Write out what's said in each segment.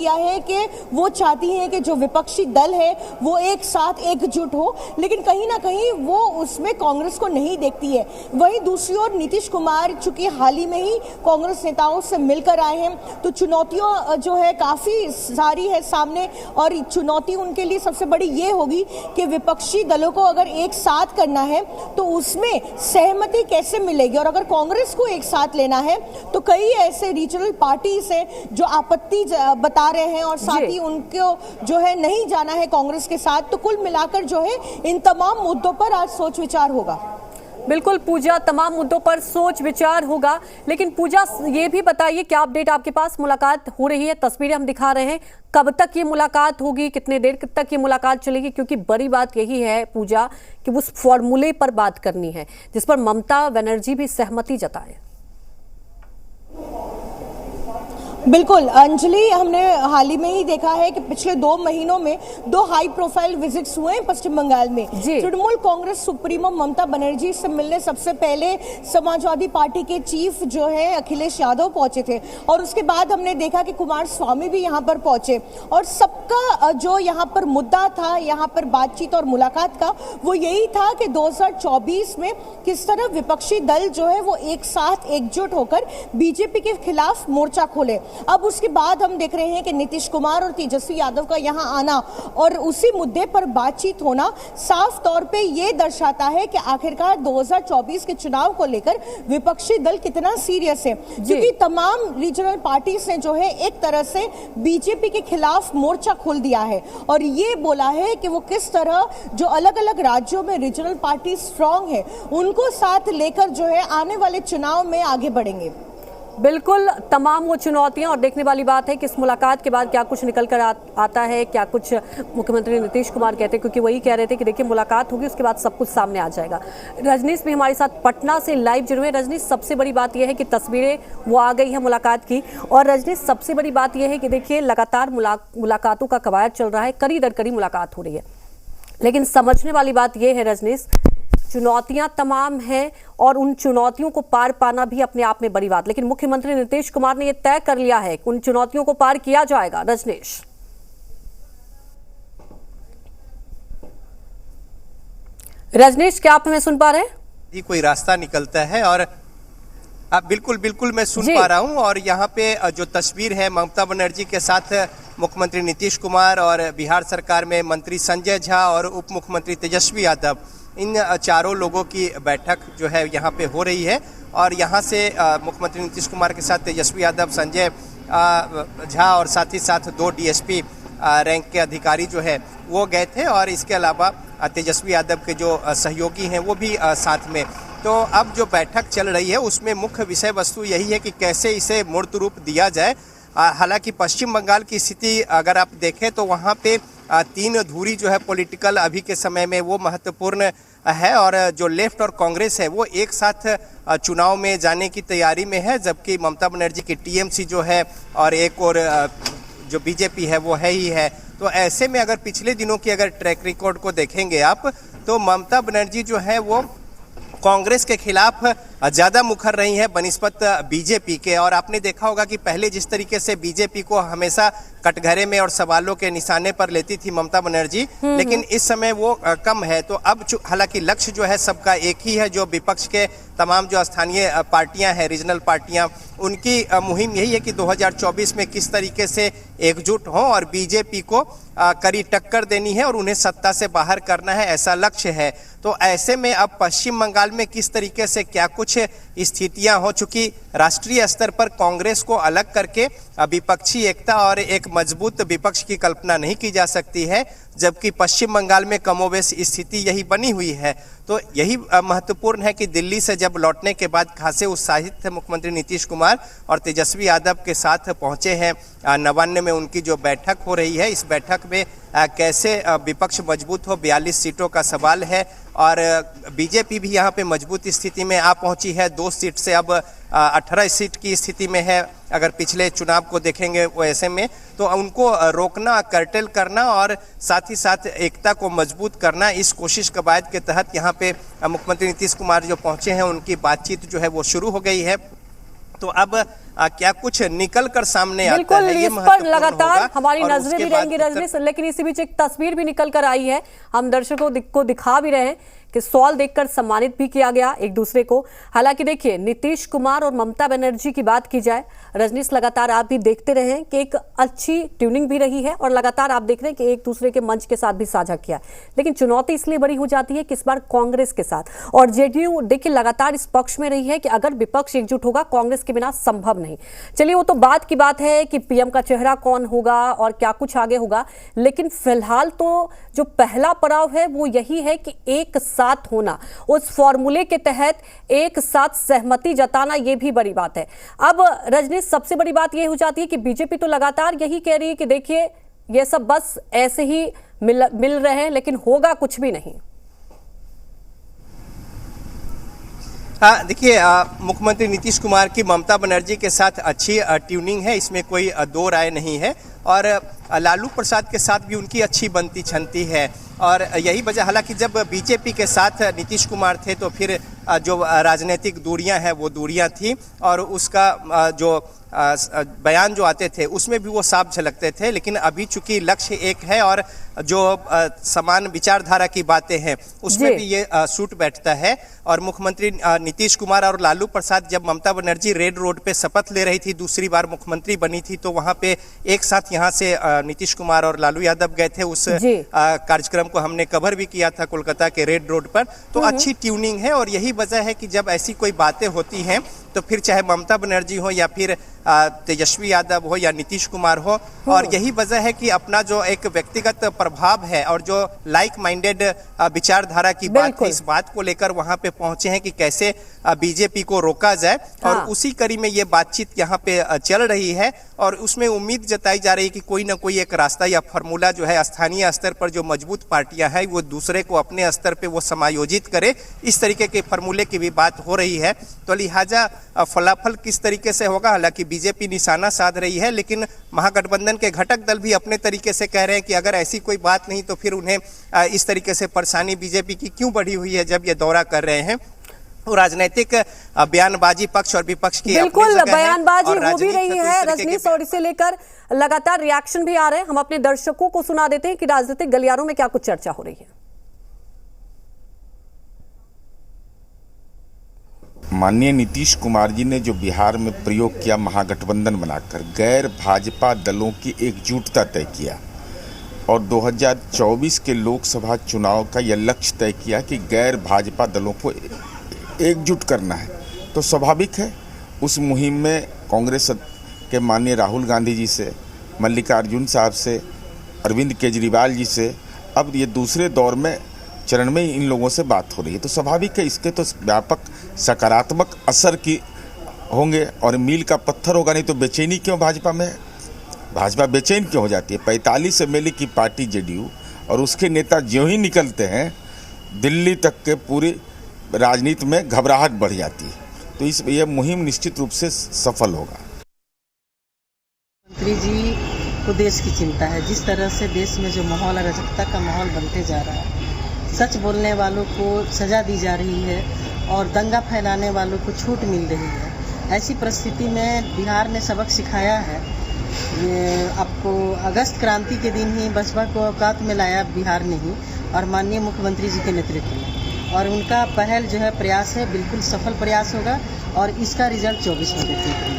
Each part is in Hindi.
किया है कि वो चाहती हैं कि जो विपक्षी दल है वो एक साथ एकजुट हो, लेकिन कहीं ना कहीं वो उसमें कांग्रेस को नहीं देखती है। वहीं दूसरी ओर नीतीश कुमार चूंकि हाल ही में ही कांग्रेस नेताओं से मिलकर आए हैं, तो चुनौतियां जो है काफी सारी है सामने, और चुनौती उनके लिए सबसे बड़ी ये होगी कि विपक्षी दलों को अगर एक साथ करना है तो उसमें सहमति कैसे मिलेगी, और अगर कांग्रेस को एक साथ लेना है तो कई ऐसे रीजनल पार्टीज हैं जो आपत्ति बता रहे हैं और साथ ही उनको जो है नहीं जाना है कांग्रेस के साथ। तो कुल मिलाकर जो है इन तमाम मुद्दों पर आज सोच विचार होगा। बिल्कुल पूजा, तमाम मुद्दों पर सोच विचार होगा। लेकिन पूजा ये भी बताइए क्या अपडेट आपके पास, मुलाकात हो रही है, तस्वीरें हम दिखा रहे हैं, कब तक ये मुलाकात होगी, कितने देर तक ये मुलाकात चलेगी? क्योंकि बड़ी बात यही है पूजा कि उस फॉर्मूले पर बात करनी है जिस पर ममता बनर्जी भी सहमति जताए। बिल्कुल अंजलि, हमने हाल ही में ही देखा है कि पिछले 2 महीनों में 2 हाई प्रोफाइल विजिट्स हुए हैं पश्चिम बंगाल में। तृणमूल कांग्रेस सुप्रीमो ममता बनर्जी से मिलने सबसे पहले समाजवादी पार्टी के चीफ जो है अखिलेश यादव पहुंचे थे, और उसके बाद हमने देखा कि कुमार स्वामी भी यहां पर पहुंचे, और सबका जो यहां पर मुद्दा था यहां पर बातचीत और मुलाकात का वो यही था कि 2024 में किस तरह विपक्षी दल जो है वो एक साथ एकजुट होकर बीजेपी के खिलाफ मोर्चा खोले। अब उसके बाद हम देख रहे हैं कि नीतीश कुमार और तेजस्वी यादव का यहां आना और उसी मुद्दे पर बातचीत होना साफ तौर पे ये दर्शाता है कि आखिरकार 2024 के चुनाव को लेकर विपक्षी दल कितना सीरियस है, क्योंकि तमाम रीजनल पार्टीज ने जो है एक तरह से बीजेपी के खिलाफ मोर्चा खोल दिया है और ये बोला है कि वो किस तरह जो अलग अलग राज्यों में रीजनल पार्टी स्ट्रांग है उनको साथ लेकर जो है आने वाले चुनाव में आगे बढ़ेंगे। बिल्कुल, तमाम वो चुनौतियां, और देखने वाली बात है कि इस मुलाकात के बाद क्या कुछ निकल कर आता है, क्या कुछ मुख्यमंत्री नीतीश कुमार कहते हैं, क्योंकि वही कह रहे थे कि देखिए मुलाकात होगी उसके बाद सब कुछ सामने आ जाएगा। रजनीश भी हमारे साथ पटना से लाइव जुड़े हुए। रजनीश, सबसे बड़ी बात यह है कि तस्वीरें वो आ गई है मुलाकात की, और रजनीश सबसे बड़ी बात यह है कि देखिए लगातार मुलाकातों का कवायद चल रहा है, कड़ी दर कड़ी मुलाकात हो रही है, लेकिन समझने वाली बात यह है रजनीश, चुनौतियां तमाम हैं और उन चुनौतियों को पार पाना भी अपने आप में बड़ी बात, लेकिन मुख्यमंत्री नीतीश कुमार ने यह तय कर लिया है कि उन चुनौतियों को पार किया जाएगा। रजनीश, क्या आप हमें सुन पा रहे हैं? जी, कोई रास्ता निकलता है और बिल्कुल मैं सुन पा रहा हूं। और यहाँ पे जो तस्वीर है ममता बनर्जी के साथ मुख्यमंत्री नीतीश कुमार और बिहार सरकार में मंत्री संजय झा और उप मुख्यमंत्री तेजस्वी यादव, इन चारों लोगों की बैठक जो है यहाँ पे हो रही है। और यहाँ से मुख्यमंत्री नीतीश कुमार के साथ तेजस्वी यादव, संजय झा और साथ ही साथ 2 डीएसपी रैंक के अधिकारी जो है वो गए थे, और इसके अलावा तेजस्वी यादव के जो सहयोगी हैं वो भी साथ में। तो अब जो बैठक चल रही है उसमें मुख्य विषय वस्तु यही है कि कैसे इसे मूर्त रूप दिया जाए। हालांकि पश्चिम बंगाल की स्थिति अगर आप देखें तो वहाँ पे 3 धुरी जो है पॉलिटिकल अभी के समय में वो महत्वपूर्ण है, और जो लेफ्ट और कांग्रेस है वो एक साथ चुनाव में जाने की तैयारी में है, जबकि ममता बनर्जी की टीएमसी जो है और एक और जो बीजेपी है वो है ही है। तो ऐसे में अगर पिछले दिनों की अगर ट्रैक रिकॉर्ड को देखेंगे आप, तो ममता बनर्जी जो है वो कांग्रेस के खिलाफ ज़्यादा मुखर रही है बनिस्बत बीजेपी के। और आपने देखा होगा कि पहले जिस तरीके से बीजेपी को हमेशा कटघरे में और सवालों के निशाने पर लेती थी ममता बनर्जी, लेकिन इस समय वो कम है। तो अब हालांकि लक्ष्य जो है सबका एक ही है, जो विपक्ष के तमाम जो स्थानीय पार्टियां हैं, रीजनल पार्टियां, उनकी मुहिम यही है कि 2024 में किस तरीके से एकजुट हों और बीजेपी को कड़ी टक्कर देनी है और उन्हें सत्ता से बाहर करना है, ऐसा लक्ष्य है। तो ऐसे में अब पश्चिम बंगाल में किस तरीके से क्या कुछ स्थितियां हो चुकी, राष्ट्रीय स्तर पर कांग्रेस को अलग करके विपक्षी एकता और एक मजबूत विपक्ष की कल्पना नहीं की जा सकती है, जबकि पश्चिम बंगाल में कमोबेश स्थिति यही बनी हुई है। तो यही महत्वपूर्ण है कि दिल्ली से जब लौटने के बाद खासे उत्साहित मुख्यमंत्री नीतीश कुमार और तेजस्वी यादव के साथ पहुंचे हैं नवान्न में उनकी जो बैठक हो रही है। इस बैठक में कैसे विपक्ष मजबूत हो, 42 सीटों का सवाल है, और बीजेपी भी यहाँ पे मजबूत स्थिति में आ पहुंची है। 2 सीट से अब 18 सीट की स्थिति में है। अगर पिछले चुनाव को देखेंगे वो ऐसे में, तो उनको रोकना, कर्टेल करना और साथ ही साथ एकता को मजबूत करना, इस कोशिश कवायद के तहत यहाँ पे मुख्यमंत्री नीतीश कुमार जो पहुंचे हैं उनकी बातचीत जो है वो शुरू हो गई है। तो अब क्या कुछ निकल कर सामने आता बिल्कुल, है, ये इस पर महत्वपूर्ण लगातार होगा। हमारी और नजरें उसके भी बाद रहेंगी रजनीश, लेकिन इसी बीच एक तस्वीर भी निकल कर आई है, हम दर्शकों को दिखा भी रहे हैं कि शॉल देकर सम्मानित भी किया गया एक दूसरे को। हालांकि देखिए, नीतीश कुमार और ममता बनर्जी की बात की जाए, रजनीश लगातार आप भी देखते रहे हैं कि एक अच्छी ट्यूनिंग भी रही है और लगातार आप देख रहे हैं कि एक दूसरे के मंच के साथ भी साझा किया। लेकिन चुनौती इसलिए बड़ी हो जाती है कि इस बार कांग्रेस के साथ और जेडीयू देखिए लगातार इस पक्ष में रही है कि अगर विपक्ष एकजुट होगा, कांग्रेस के बिना संभव नहीं। चलिए, वो तो बात की बात है कि पीएम का चेहरा कौन होगा और क्या कुछ आगे होगा, लेकिन फिलहाल तो जो पहला पड़ाव है वो यही है कि एक साथ होना, उस फॉर्मूले के तहत एक साथ सहमति जताना, ये भी बड़ी बात है। अब रजनीश, सबसे बड़ी बात ये हो जाती है कि बीजेपी तो लगातार यही कह रही है कि देखिए ये सब बस ऐसे ही मिल रहे हैं, लेकिन होगा कुछ भी नहीं। हाँ, देखिए, मुख्यमंत्री नीतीश कुमार की ममता बनर्जी के साथ अच्छी ट्यूनिंग है, इसमें कोई दो राय नहीं है। और लालू प्रसाद के साथ भी उनकी अच्छी बनती छनती है। और यही वजह, हालांकि जब बीजेपी के साथ नीतीश कुमार थे तो फिर जो राजनीतिक दूरियां हैं वो दूरियां थी, और उसका जो बयान जो आते थे उसमें भी वो साफ झलकते थे। लेकिन अभी चूंकि लक्ष्य एक है और जो समान विचारधारा की बातें हैं उसमें भी ये सूट बैठता है। और मुख्यमंत्री नीतीश कुमार और लालू प्रसाद, जब ममता बनर्जी रेड रोड पे शपथ ले रही थी, दूसरी बार मुख्यमंत्री बनी थी, तो वहां पे एक साथ यहाँ से नीतीश कुमार और लालू यादव गए थे। उस कार्यक्रम को हमने कवर भी किया था कोलकाता के रेड रोड पर। तो अच्छी ट्यूनिंग है और यही वजह है कि जब ऐसी कोई बातें होती हैं तो फिर चाहे ममता बनर्जी हो या फिर तेजस्वी यादव हो या नीतीश कुमार हो, और यही वजह है कि अपना जो एक व्यक्तिगत प्रभाव है और जो लाइक माइंडेड विचारधारा की बात है, इस बात को लेकर वहां पे पहुंचे हैं कि कैसे बीजेपी को रोका जाए। और उसी कड़ी में ये बातचीत यहाँ पे चल रही है और उसमें उम्मीद जताई जा रही है कि कोई ना कोई एक रास्ता या फॉर्मूला जो है स्थानीय स्तर पर जो मजबूत पार्टियां हैं वो दूसरे को अपने स्तर पे वो समायोजित करे, इस तरीके के फॉर्मूले की भी बात हो रही है। तो लिहाजा फलाफल किस तरीके से होगा, हालांकि बीजेपी निशाना साध रही है, लेकिन महागठबंधन के घटक दल भी अपने तरीके से कह रहे हैं कि अगर ऐसी कोई बात नहीं तो फिर उन्हें इस तरीके से परेशानी बीजेपी की क्यों बढ़ी हुई है जब ये दौरा कर रहे हैं। तो राजनीतिक बयानबाजी पक्ष और विपक्ष की बिल्कुल बयानबाजी हो भी रही है रजनीश, और इसे लेकर लगातार रिएक्शन भी आ रहे हैं। हम अपने दर्शकों को सुना देते हैं कि राजनीतिक गलियारों में क्या कुछ चर्चा हो रही है। माननीय नीतीश कुमार जी ने जो बिहार में प्रयोग किया, महागठबंधन बनाकर गैर भाजपा दलों की एकजुटता तय किया और 2024 के लोकसभा चुनाव का यह लक्ष्य तय किया कि गैर भाजपा दलों को एकजुट करना है, तो स्वाभाविक है उस मुहिम में कांग्रेस के माननीय राहुल गांधी जी से, मल्लिकार्जुन साहब से, अरविंद केजरीवाल जी से, अब ये दूसरे दौर में चरण में इन लोगों से बात हो रही है। तो स्वाभाविक है इसके तो व्यापक सकारात्मक असर की होंगे और मील का पत्थर होगा। नहीं तो बेचैनी क्यों भाजपा में, भाजपा बेचैन क्यों हो जाती है? 45 एमएलए की पार्टी जेडीयू और उसके नेता ज्यों ही निकलते हैं दिल्ली तक के पूरी राजनीति में घबराहट बढ़ जाती है। तो इस यह मुहिम निश्चित रूप से सफल होगा। मंत्री जी को देश की चिंता है, जिस तरह से देश में जो माहौल अराजकता का माहौल बनते जा रहा है, सच बोलने वालों को सजा दी जा रही है और दंगा फैलाने वालों को छूट मिल रही है। ऐसी परिस्थिति में बिहार ने सबक सिखाया है। ये आपको अगस्त क्रांति के दिन ही बसपा को औकात में लाया बिहार ने ही, और माननीय मुख्यमंत्री जी के नेतृत्व में, और उनका पहल जो है प्रयास है, बिल्कुल सफल प्रयास होगा और इसका रिजल्ट 24 में देखेंगे।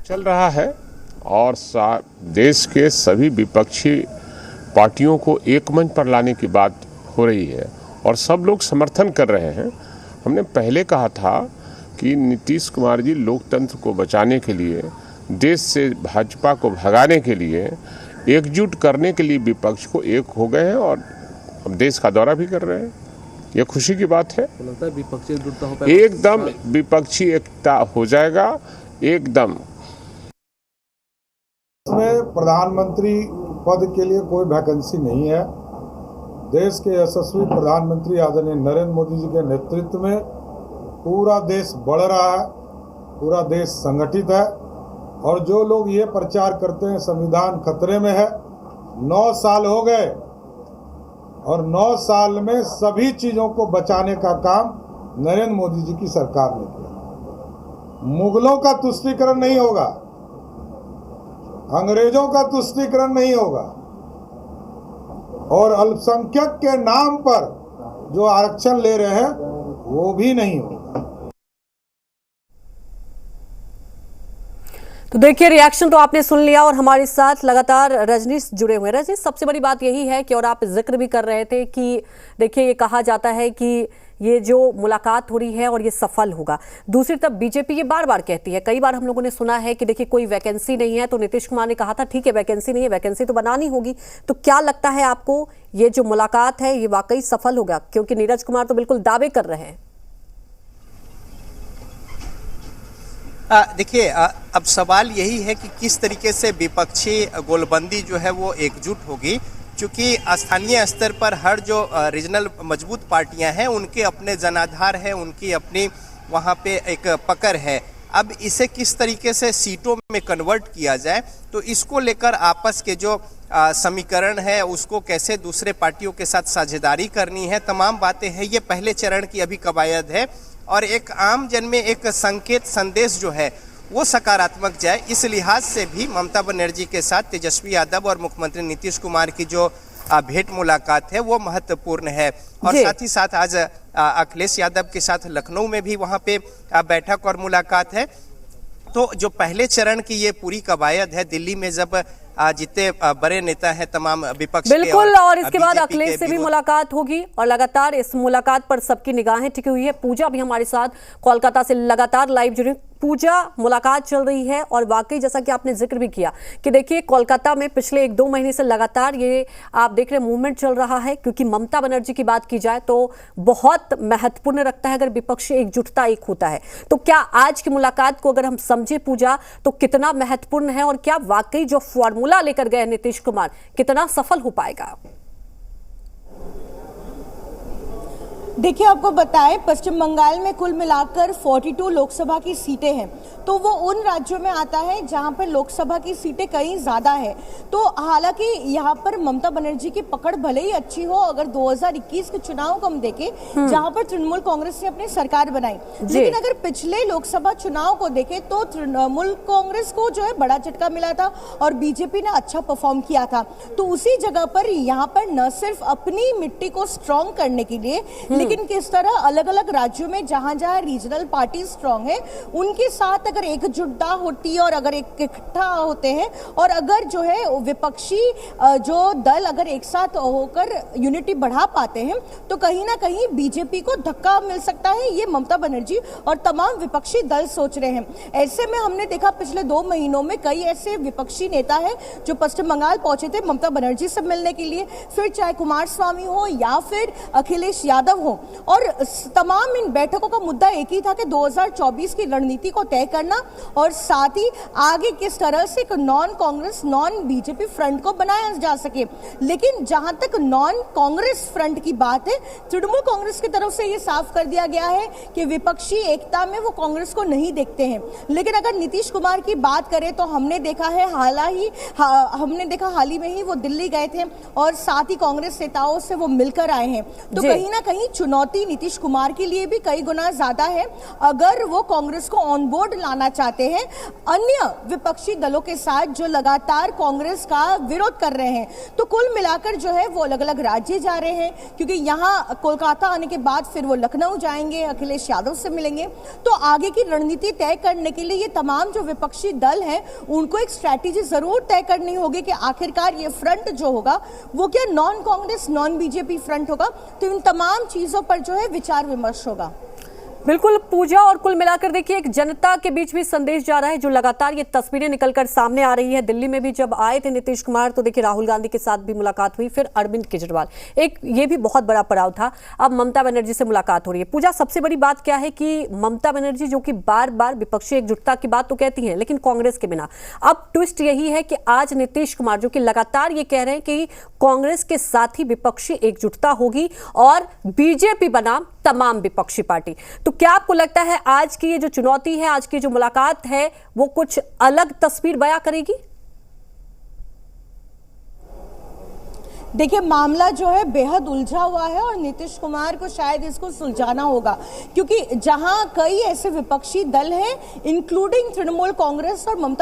चल रहा है और देश के सभी विपक्षी पार्टियों को एक मंच पर लाने की बात हो रही है और सब लोग समर्थन कर रहे हैं। हमने पहले कहा था कि नीतीश कुमार जी लोकतंत्र को बचाने के लिए, देश से भाजपा को भगाने के लिए, एकजुट करने के लिए विपक्ष को एक हो गए हैं और अब देश का दौरा भी कर रहे हैं। ये खुशी की बात है। विपक्षी एकजुटता हो पाएगा, एकदम विपक्षी एकता हो जाएगा एकदम। इसमें प्रधानमंत्री पद के लिए कोई वैकेंसी नहीं है। देश के यशस्वी प्रधानमंत्री आदरणीय नरेंद्र मोदी जी के नेतृत्व में पूरा देश बढ़ रहा है, पूरा देश संगठित है। और जो लोग ये प्रचार करते हैं संविधान खतरे में है, 9 साल हो गए और 9 साल में सभी चीज़ों को बचाने का काम नरेंद्र मोदी जी की सरकार ने किया। मुगलों का तुष्टीकरण नहीं होगा, अंग्रेजों का तुष्टीकरण नहीं होगा, और अल्पसंख्यक के नाम पर जो आरक्षण ले रहे हैं वो भी नहीं होगा। तो देखिए, रिएक्शन तो आपने सुन लिया और हमारे साथ लगातार रजनीश जुड़े हुए हैं। रजनीश, सबसे बड़ी बात यही है कि, और आप जिक्र भी कर रहे थे कि देखिए ये कहा जाता है कि ये जो मुलाकात हो रही है और ये सफल होगा। दूसरी तरफ बीजेपी ये बार बार कहती है, कई बार हम लोगों ने सुना है कि देखिए कोई वैकेंसी नहीं है, तो नीतीश कुमार ने कहा था ठीक है वैकेंसी नहीं है, वैकेंसी तो बनानी होगी। तो क्या लगता है आपको ये जो मुलाकात है ये वाकई सफल होगा? क्योंकि नीरज कुमार तो बिल्कुल दावे कर रहे हैं। देखिए, अब सवाल यही है कि किस तरीके से विपक्षी गोलबंदी जो है वो एकजुट होगी, क्योंकि स्थानीय स्तर पर हर जो रीजनल मजबूत पार्टियां हैं उनके अपने जनाधार है, उनकी अपनी वहां पे एक पकड़ है। अब इसे किस तरीके से सीटों में कन्वर्ट किया जाए, तो इसको लेकर आपस के जो समीकरण है उसको कैसे दूसरे पार्टियों के साथ साझेदारी करनी है, तमाम बातें हैं। ये पहले चरण की अभी कवायद है और एक आम जन में एक संकेत संदेश जो है वो सकारात्मक जाए, इस लिहाज से भी ममता बनर्जी के साथ तेजस्वी यादव और मुख्यमंत्री नीतीश कुमार की जो भेंट मुलाकात है वो महत्वपूर्ण है। और साथ ही साथ आज अखिलेश यादव के साथ लखनऊ में भी वहां पे बैठक और मुलाकात है। तो जो पहले चरण की ये पूरी कवायद है, दिल्ली में जब जितने बड़े नेता हैं तमाम विपक्ष के, बिल्कुल, और इसके बाद अखिलेश से भी मुलाकात होगी और लगातार इस मुलाकात पर सबकी निगाहें टिकी हुई है। पूजा भी हमारे साथ कोलकाता से लगातार लाइव जुड़ी। पूजा, मुलाकात चल रही है और वाकई जैसा कि आपने जिक्र भी किया कि देखिए कोलकाता में पिछले 1-2 महीने से लगातार ये आप देख रहे मूवमेंट चल रहा है, क्योंकि ममता बनर्जी की बात की जाए तो बहुत महत्वपूर्ण रखता है अगर विपक्षी एकजुटता एक होता है। तो क्या आज की मुलाकात को अगर हम समझे पूजा तो कितना महत्वपूर्ण है और क्या वाकई जो फॉर्मूला लेकर गए नीतीश कुमार कितना सफल हो पाएगा? देखिए, आपको बताएं पश्चिम बंगाल में कुल मिलाकर 42 लोकसभा की सीटें हैं, तो वो उन राज्यों में आता है जहां पर लोकसभा की सीटें कहीं ज्यादा है। तो हालांकि यहाँ पर ममता बनर्जी की पकड़ भले ही अच्छी हो, अगर 2021 के चुनाव को हम देखें जहां पर तृणमूल कांग्रेस ने अपनी सरकार बनाई, लेकिन अगर पिछले लोकसभा चुनाव को देखें तो तृणमूल कांग्रेस को जो है बड़ा झटका मिला था और बीजेपी ने अच्छा परफॉर्म किया था। तो उसी जगह पर यहाँ पर न सिर्फ अपनी मिट्टी को स्ट्रॉन्ग करने के लिए, लेकिन किस तरह अलग अलग राज्यों में जहां जहां रीजनल पार्टी स्ट्रांग है उनके साथ अगर एकजुटता होती है और अगर इकट्ठा होते हैं और अगर जो है विपक्षी जो दल अगर एक साथ होकर यूनिटी बढ़ा पाते हैं तो कहीं ना कहीं बीजेपी को धक्का मिल सकता है। ये ममता बनर्जी और तमाम विपक्षी दल सोच रहे हैं। ऐसे में हमने देखा पिछले 2 महीनों में कई ऐसे विपक्षी नेता है जो पश्चिम बंगाल पहुंचे थे ममता बनर्जी से मिलने के लिए, फिर चाहे कुमार स्वामी हो या फिर अखिलेश यादव हो, और तमाम इन बैठकों का मुद्दा एक ही था कि 2024 की रणनीति को तय करना और साथ ही आगे किस तरह से एक non Congress non BJP front को बनाया जा सके। लेकिन जहां तक नॉन कांग्रेस फ्रंट की बात है, तृणमूल कांग्रेस की तरफ से यह साफ कर दिया गया है कि विपक्षी एकता में वो कांग्रेस को नहीं देखते हैं। लेकिन अगर नीतीश कुमार की बात करें तो हमने देखा है हाल ही में ही वो दिल्ली गए थे और साथ ही कांग्रेस नेताओं से वो मिलकर आए हैं। तो कहीं ना कहीं चुनौती नीतीश कुमार के लिए भी कई गुना ज्यादा है अगर वो कांग्रेस को ऑन बोर्ड लाना चाहते हैं अन्य विपक्षी दलों के साथ जो लगातार कांग्रेस का विरोध कर रहे हैं। तो कुल मिलाकर जो है वो अलग अलग राज्य जा रहे हैं, क्योंकि यहाँ कोलकाता आने के बाद फिर वो लखनऊ जाएंगे, अखिलेश यादव से मिलेंगे। तो आगे की रणनीति तय करने के लिए ये तमाम जो विपक्षी दल हैं उनको एक स्ट्रैटेजी जरूर तय करनी होगी कि आखिरकार ये फ्रंट जो होगा वो क्या non Congress non BJP front होगा। तो इन तमाम चीजों पर जो है विचार विमर्श होगा। बिल्कुल पूजा, और कुल मिलाकर देखिए एक जनता के बीच भी संदेश जा रहा है जो लगातार ये तस्वीरें निकलकर सामने आ रही है। दिल्ली में भी जब आए थे नीतीश कुमार तो देखिए राहुल गांधी के साथ भी मुलाकात हुई, फिर अरविंद केजरीवाल, एक ये भी बहुत बड़ा पड़ाव था। अब ममता बनर्जी से मुलाकात हो रही है। पूजा, सबसे बड़ी बात क्या है कि ममता बनर्जी जो कि बार बार विपक्षी एकजुटता की बात तो कहती है लेकिन कांग्रेस के बिना, अब ट्विस्ट यही है कि आज नीतीश कुमार जो कि लगातार ये कह रहे हैं कि कांग्रेस के साथ ही विपक्षी एकजुटता होगी और बीजेपी बनाम तमाम विपक्षी पार्टी। तो क्या आपको लगता है आज की ये जो चुनौती है, आज की जो मुलाकात है, वो कुछ अलग तस्वीर बयां करेगी? देखिए, मामला जो है बेहद उलझा हुआ है और नीतीश कुमार को शायद इसको सुलझाना होगा, क्योंकि जहां कई ऐसे विपक्षी दल हैं इंक्लूडिंग तृणमूल कांग्रेस और ममता